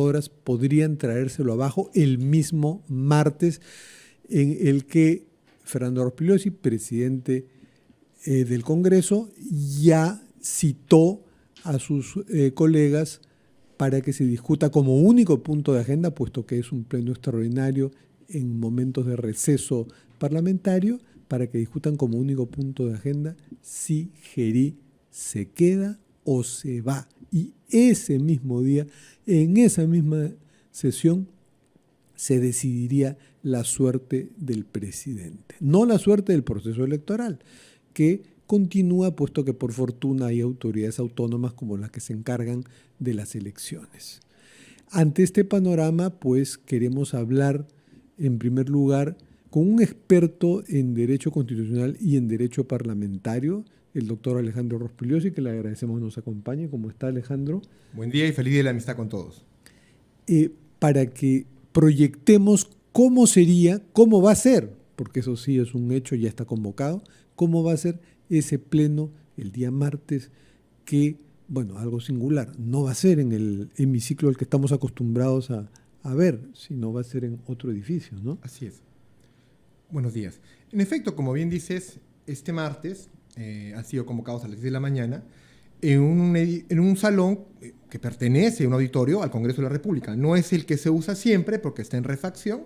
horas podrían traérselo abajo el mismo martes, en el que Fernando Rospigliosi, presidente del Congreso, ya citó a sus colegas para que se discuta como único punto de agenda, puesto que es un pleno extraordinario en momentos de receso parlamentario, para que discutan como único punto de agenda si Gerí se queda o se va. Y ese mismo día, en esa misma sesión, se decidiría la suerte del presidente. No la suerte del proceso electoral, que continúa, puesto que por fortuna hay autoridades autónomas como las que se encargan de las elecciones. Ante este panorama, pues queremos hablar, en primer lugar, con un experto en Derecho Constitucional y en Derecho Parlamentario, el doctor Alejandro Rospigliosi, que le agradecemos nos acompañe. ¿Cómo está, Alejandro? Buen día y feliz día de la amistad con todos. Para que proyectemos cómo sería, cómo va a ser, porque eso sí es un hecho, ya está convocado, cómo va a ser ese pleno el día martes, que, bueno, algo singular, no va a ser en el hemiciclo al que estamos acostumbrados a ver, sino va a ser en otro edificio, ¿no? Así es. Buenos días. En efecto, como bien dices, este martes han sido convocados a las 10 de la mañana en un salón que pertenece a un auditorio al Congreso de la República. No es el que se usa siempre porque está en refacción,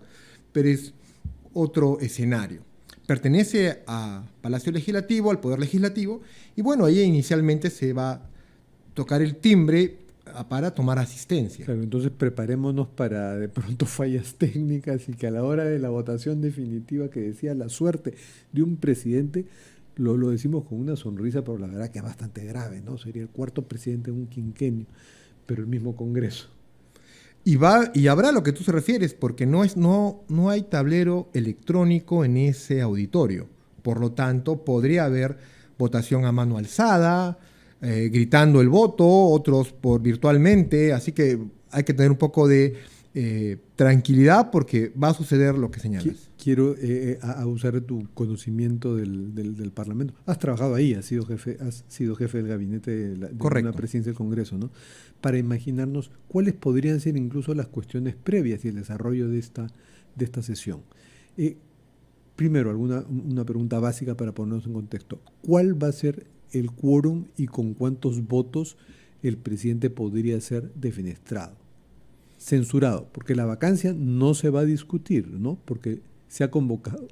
pero es otro escenario. Pertenece a Palacio Legislativo, al Poder Legislativo, y bueno, ahí inicialmente se va a tocar el timbre para tomar asistencia. Claro, entonces preparémonos para de pronto fallas técnicas y que a la hora de la votación definitiva, que decía la suerte de un presidente, lo decimos con una sonrisa, pero la verdad que es bastante grave, ¿no? Sería el cuarto presidente en un quinquenio, pero el mismo Congreso. Y habrá lo que tú te refieres, porque no hay tablero electrónico en ese auditorio. Por lo tanto, podría haber votación a mano alzada, gritando el voto, otros virtualmente, así que hay que tener un poco de tranquilidad porque va a suceder lo que señalas. Quiero abusar de tu conocimiento del Parlamento. Has trabajado ahí, has sido jefe del gabinete de una presidencia del Congreso, ¿no? Para imaginarnos cuáles podrían ser incluso las cuestiones previas y el desarrollo de esta sesión. Primero, una pregunta básica para ponernos en contexto. ¿Cuál va a ser el quórum y con cuántos votos el presidente podría ser defenestrado? Censurado, porque la vacancia no se va a discutir, ¿no? Porque se ha convocado,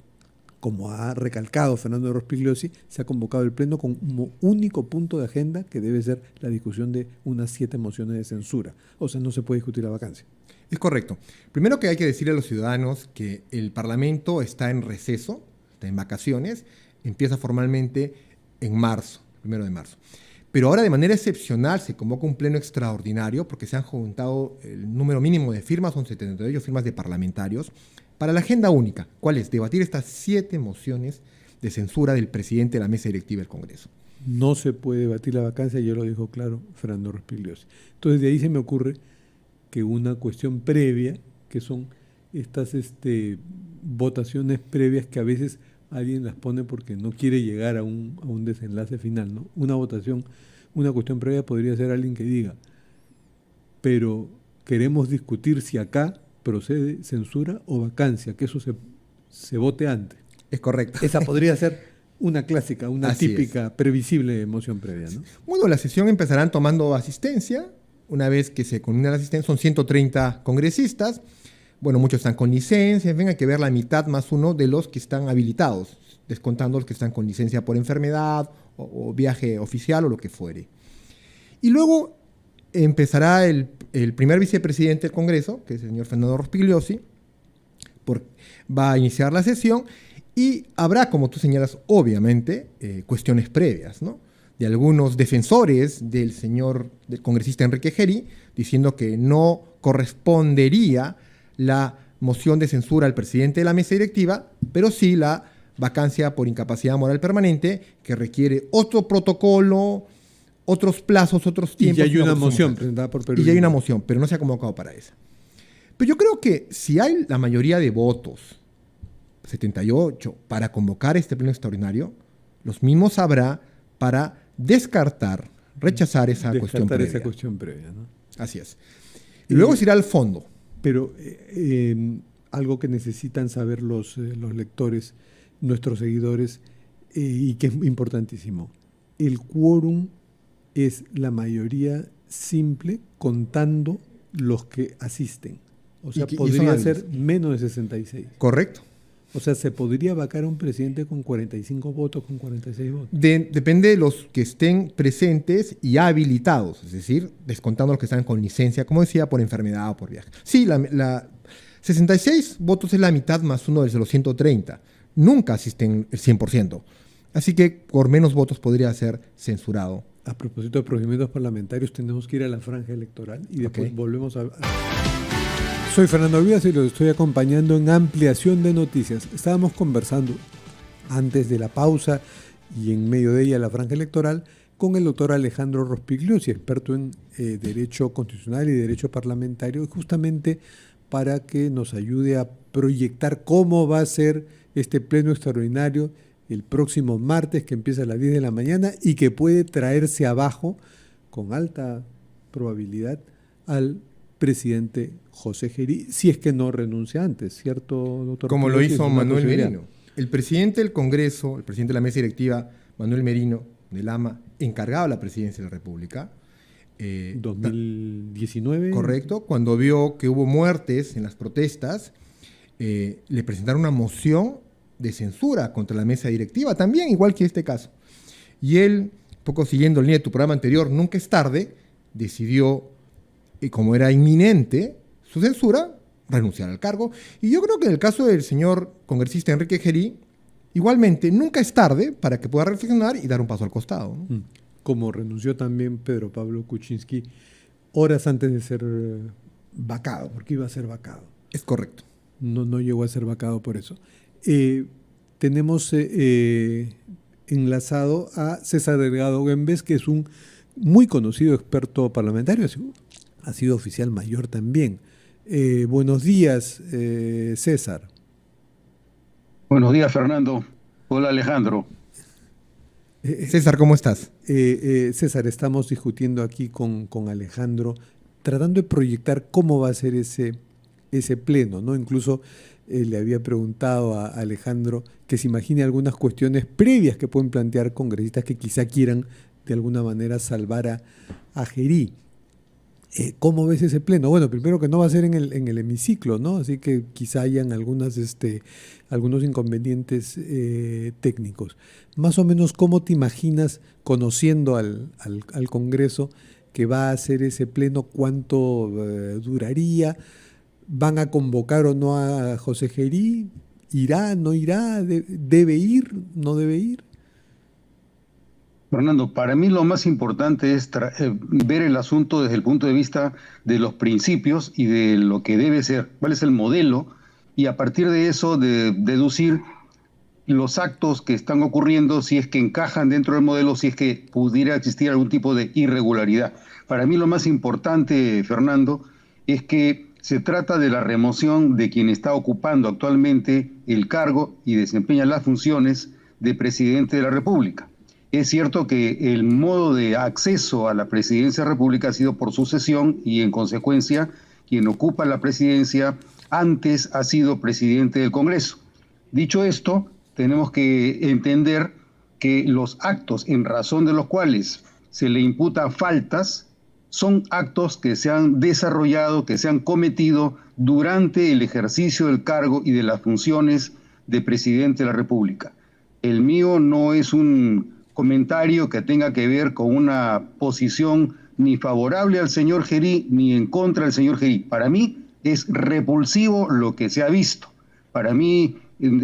como ha recalcado Fernando Rospigliosi, se ha convocado el pleno como único punto de agenda que debe ser la discusión de unas 7 mociones de censura. O sea, no se puede discutir la vacancia. Es correcto. Primero que hay que decirle a los ciudadanos que el Parlamento está en receso, está en vacaciones, empieza formalmente en marzo, 1 de marzo. Pero ahora de manera excepcional se convoca un pleno extraordinario porque se han juntado el número mínimo de firmas, son 78 firmas de parlamentarios, para la agenda única. ¿Cuál es? Debatir estas 7 mociones de censura del presidente de la mesa directiva del Congreso. No se puede debatir la vacancia, ya lo dijo claro Fernando Rospigliosi. Entonces de ahí se me ocurre que una cuestión previa, que son estas votaciones previas que a veces alguien las pone porque no quiere llegar a un desenlace final, ¿no? Una cuestión previa podría ser alguien que diga, pero queremos discutir si acá procede censura o vacancia, que eso se vote antes. Es correcto. Esa podría ser una clásica, una Así típica, es. Previsible moción previa, ¿no? Bueno, la sesión empezarán tomando asistencia. Una vez que se culmina la asistencia, son 130 congresistas. Bueno, muchos están con licencia, hay que ver la mitad más uno de los que están habilitados, descontando los que están con licencia por enfermedad o viaje oficial o lo que fuere. Y luego empezará el primer vicepresidente del Congreso, que es el señor Fernando Rospigliosi, va a iniciar la sesión y habrá, como tú señalas, obviamente, cuestiones previas, ¿no? De algunos defensores del congresista Enrique Gerí, diciendo que no correspondería la moción de censura al presidente de la mesa directiva, pero sí la vacancia por incapacidad moral permanente, que requiere otro protocolo, otros plazos, otros tiempos. Y ya hay una moción presentada por Perú. Y ya hay una moción, pero no se ha convocado para esa. Pero yo creo que si hay la mayoría de votos, 78, para convocar este pleno extraordinario, los mismos habrá para rechazar esa cuestión previa. ¿No? Así es. Y luego se irá al fondo. Pero algo que necesitan saber los lectores, nuestros seguidores, y que es importantísimo. El quórum es la mayoría simple contando los que asisten. O sea, podría ser menos de 66. Correcto. O sea, se podría vacar a un presidente con 45 votos, con 46 votos. Depende de los que estén presentes y habilitados, es decir, descontando los que están con licencia, como decía, por enfermedad o por viaje. Sí, la 66 votos es la mitad más uno de los 130. Nunca asisten el 100%. Así que por menos votos podría ser censurado. A propósito de procedimientos parlamentarios, tenemos que ir a la franja electoral y después volvemos a... Soy Fernando Olivas y los estoy acompañando en Ampliación de Noticias. Estábamos conversando antes de la pausa y en medio de ella la franja electoral con el doctor Alejandro Rospigliosi, experto en Derecho Constitucional y Derecho Parlamentario, justamente para que nos ayude a proyectar cómo va a ser este pleno extraordinario el próximo martes, que empieza a las 10 de la mañana y que puede traerse abajo con alta probabilidad al presidente José Gerí, si es que no renuncia antes, ¿cierto, doctor? Como lo hizo Manuel Merino. El presidente del Congreso, el presidente de la mesa directiva, Manuel Merino, de Lama, encargado de la presidencia de la República. 2019. Correcto. Cuando vio que hubo muertes en las protestas, le presentaron una moción de censura contra la mesa directiva, también igual que este caso. Y él, poco siguiendo la línea de tu programa anterior, Nunca es tarde, decidió, y como era inminente su censura, renunciar al cargo. Y yo creo que en el caso del señor congresista Enrique Gerí, igualmente nunca es tarde para que pueda reflexionar y dar un paso al costado, ¿no? Como renunció también Pedro Pablo Kuczynski horas antes de ser vacado, porque iba a ser vacado. Es correcto. No llegó a ser vacado por eso. Tenemos enlazado a César Delgado Güemes, que es un muy conocido experto parlamentario, ha sido oficial mayor también. Buenos días, César. Buenos días, Fernando. Hola, Alejandro. César, ¿cómo estás? César, estamos discutiendo aquí con Alejandro, tratando de proyectar cómo va a ser ese pleno, ¿no? Incluso le había preguntado a Alejandro que se imagine algunas cuestiones previas que pueden plantear congresistas que quizá quieran de alguna manera salvar a Gerí. ¿Cómo ves ese pleno? Bueno, primero que no va a ser en el hemiciclo, ¿no? Así que quizá hayan algunos inconvenientes técnicos. Más o menos, ¿cómo te imaginas, conociendo al Congreso, que va a hacer ese pleno? ¿Cuánto duraría? ¿Van a convocar o no a José Gerí? ¿Irá, no irá? ¿Debe ir, no debe ir? Fernando, para mí lo más importante es ver el asunto desde el punto de vista de los principios y de lo que debe ser, cuál es el modelo, y a partir de eso deducir los actos que están ocurriendo, si es que encajan dentro del modelo, si es que pudiera existir algún tipo de irregularidad. Para mí lo más importante, Fernando, es que se trata de la remoción de quien está ocupando actualmente el cargo y desempeña las funciones de presidente de la República. Es cierto que el modo de acceso a la presidencia de la República ha sido por sucesión y en consecuencia quien ocupa la presidencia antes ha sido presidente del Congreso. Dicho esto, tenemos que entender que los actos en razón de los cuales se le imputan faltas son actos que se han desarrollado, que se han cometido durante el ejercicio del cargo y de las funciones de presidente de la República. El mío no es un comentario que tenga que ver con una posición ni favorable al señor Gerí ni en contra del señor Gerí. Para mí es repulsivo lo que se ha visto. Para mí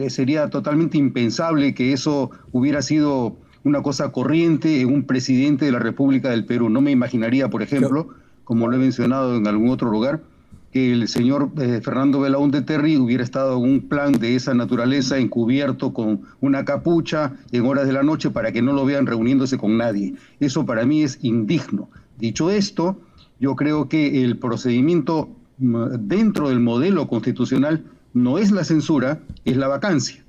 sería totalmente impensable que eso hubiera sido una cosa corriente en un presidente de la República del Perú. No me imaginaría, por ejemplo, como lo he mencionado en algún otro lugar, que el señor Fernando Belaúnde Terry hubiera estado en un plan de esa naturaleza, encubierto con una capucha en horas de la noche para que no lo vean reuniéndose con nadie. Eso para mí es indigno. Dicho esto, yo creo que el procedimiento dentro del modelo constitucional no es la censura, es la vacancia,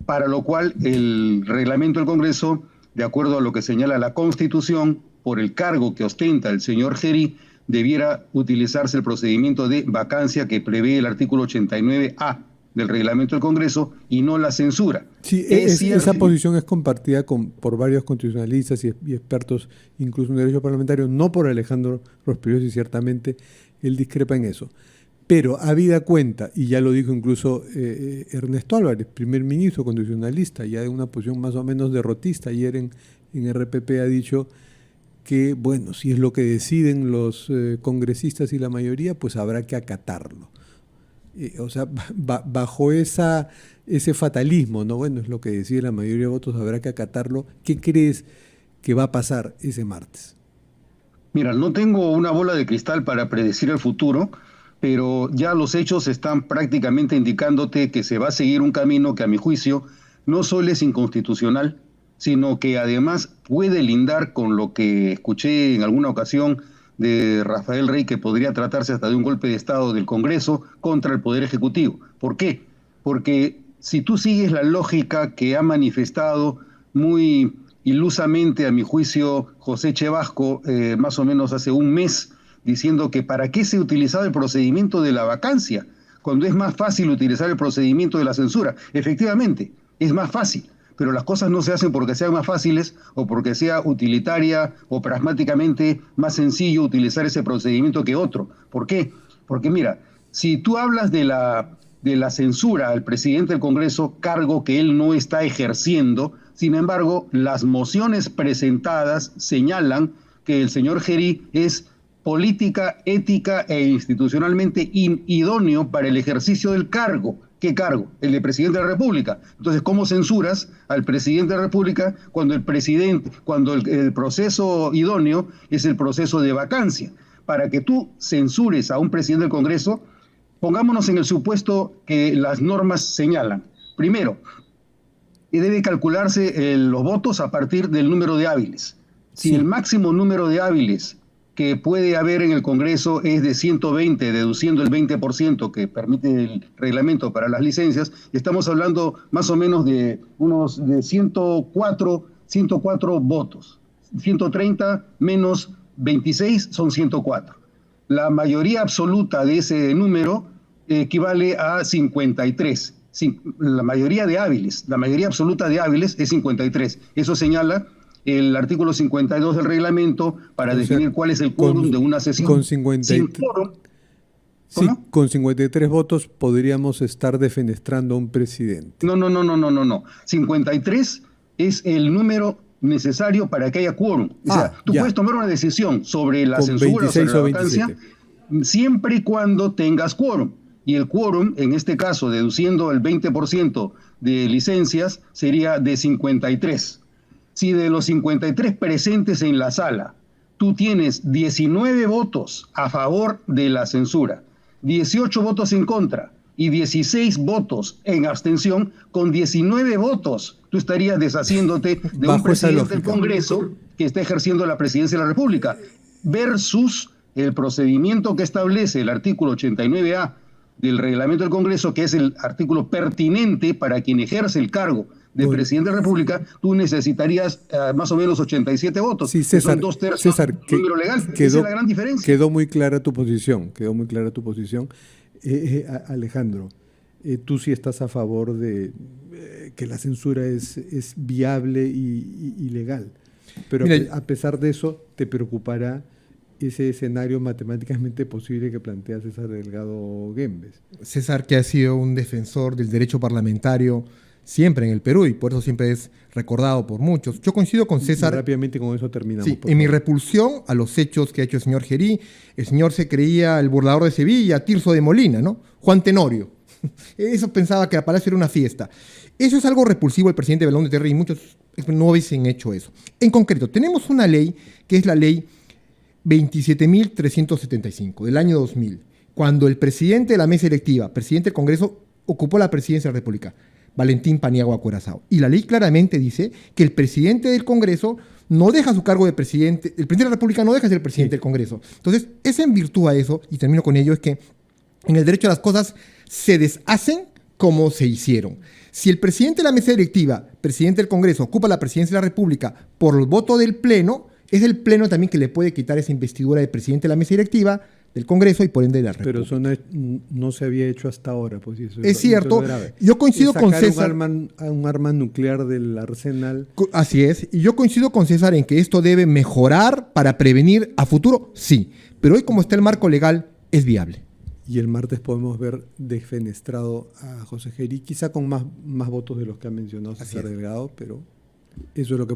para lo cual el reglamento del Congreso, de acuerdo a lo que señala la Constitución, por el cargo que ostenta el señor Gerí, debiera utilizarse el procedimiento de vacancia que prevé el artículo 89A del reglamento del Congreso y no la censura. Sí, esa posición es compartida por varios constitucionalistas y expertos, incluso en derecho parlamentario, no por Alejandro Rospigliosi, ciertamente él discrepa en eso. Pero habida cuenta, y ya lo dijo incluso Ernesto Álvarez, primer ministro constitucionalista, ya de una posición más o menos derrotista, ayer en RPP ha dicho que, bueno, si es lo que deciden los congresistas y la mayoría, pues habrá que acatarlo. O sea, bajo ese fatalismo, ¿no? Bueno, es lo que decide la mayoría de votos, habrá que acatarlo. ¿Qué crees que va a pasar ese martes? Mira, no tengo una bola de cristal para predecir el futuro, pero ya los hechos están prácticamente indicándote que se va a seguir un camino que, a mi juicio, no solo es inconstitucional, sino que además puede lindar con lo que escuché en alguna ocasión de Rafael Rey, que podría tratarse hasta de un golpe de Estado del Congreso contra el Poder Ejecutivo. ¿Por qué? Porque si tú sigues la lógica que ha manifestado muy ilusamente, a mi juicio, José Chevasco, más o menos hace un mes, diciendo que para qué se utilizaba el procedimiento de la vacancia, cuando es más fácil utilizar el procedimiento de la censura. Efectivamente, es más fácil, pero las cosas no se hacen porque sean más fáciles o porque sea utilitaria o pragmáticamente más sencillo utilizar ese procedimiento que otro. ¿Por qué? Porque mira, si tú hablas de la censura al presidente del Congreso, cargo que él no está ejerciendo, sin embargo, las mociones presentadas señalan que el señor Gerí es política, ética e institucionalmente idóneo para el ejercicio del cargo. ¿Qué cargo? El de presidente de la República. Entonces, ¿cómo censuras al presidente de la República cuando el proceso idóneo es el proceso de vacancia? Para que tú censures a un presidente del Congreso, pongámonos en el supuesto que las normas señalan. Primero, debe calcularse los votos a partir del número de hábiles. Si el máximo número de hábiles que puede haber en el Congreso es de 120, deduciendo el 20% que permite el reglamento para las licencias, estamos hablando más o menos de unos de 104 votos. 130 menos 26 son 104. La mayoría absoluta de ese número equivale a 53. La mayoría de hábiles, la mayoría absoluta de hábiles es 53. Eso señala el artículo 52 del reglamento para definir cuál es el quórum de una sesión. Con 53 votos podríamos estar defenestrando a un presidente. No. 53 es el número necesario para que haya quórum. O sea, tú puedes tomar una decisión sobre la censura o sobre la vacancia siempre y cuando tengas quórum. Y el quórum, en este caso, deduciendo el 20% de licencias, sería de 53. Si de los 53 presentes en la sala, tú tienes 19 votos a favor de la censura, 18 votos en contra y 16 votos en abstención, con 19 votos tú estarías deshaciéndote de un presidente del Congreso que está ejerciendo la presidencia de la República, versus el procedimiento que establece el artículo 89A del reglamento del Congreso, que es el artículo pertinente para quien ejerce el cargo de presidente de la República. Tú necesitarías más o menos 87 votos. Sí, César, que son 2/3 César, del número legal. Esa es la gran diferencia. Quedó muy clara tu posición. Alejandro, tú sí estás a favor de que la censura es viable y legal. Pero a pesar de eso, te preocupará ese escenario matemáticamente posible que plantea César Delgado Guembes. César, que ha sido un defensor del derecho parlamentario siempre en el Perú y por eso siempre es recordado por muchos. Yo coincido con César. Y rápidamente con eso terminamos. Sí, mi repulsión a los hechos que ha hecho el señor Gerí. El señor se creía el burlador de Sevilla, Tirso de Molina, ¿no? Juan Tenorio. Eso pensaba que la Palacio era una fiesta. Eso es algo repulsivo al presidente Belón de Terry y muchos no hubiesen hecho eso. En concreto, tenemos una ley que es la ley 27.375 del año 2000, cuando el presidente de la mesa electiva, presidente del Congreso, ocupó la presidencia de la República, Valentín Paniagua Curaçao. Y la ley claramente dice que el presidente del Congreso no deja su cargo de presidente, el presidente de la República no deja de ser el presidente del Congreso. Entonces, es en virtud a eso, y termino con ello, es que en el derecho las cosas se deshacen como se hicieron. Si el presidente de la mesa electiva, presidente del Congreso, ocupa la presidencia de la República por el voto del Pleno, es el Pleno también que le puede quitar esa investidura de presidente de la mesa directiva del Congreso y por ende de la República. Pero eso no se había hecho hasta ahora. Pues, y eso Es cierto. Yo coincido con César. Un arma nuclear del arsenal. Así es. Y yo coincido con César en que esto debe mejorar para prevenir a futuro, sí. Pero hoy, como está el marco legal, es viable. Y el martes podemos ver defenestrado a José Gerí, quizá con más votos de los que ha mencionado César Delgado, pero eso es lo que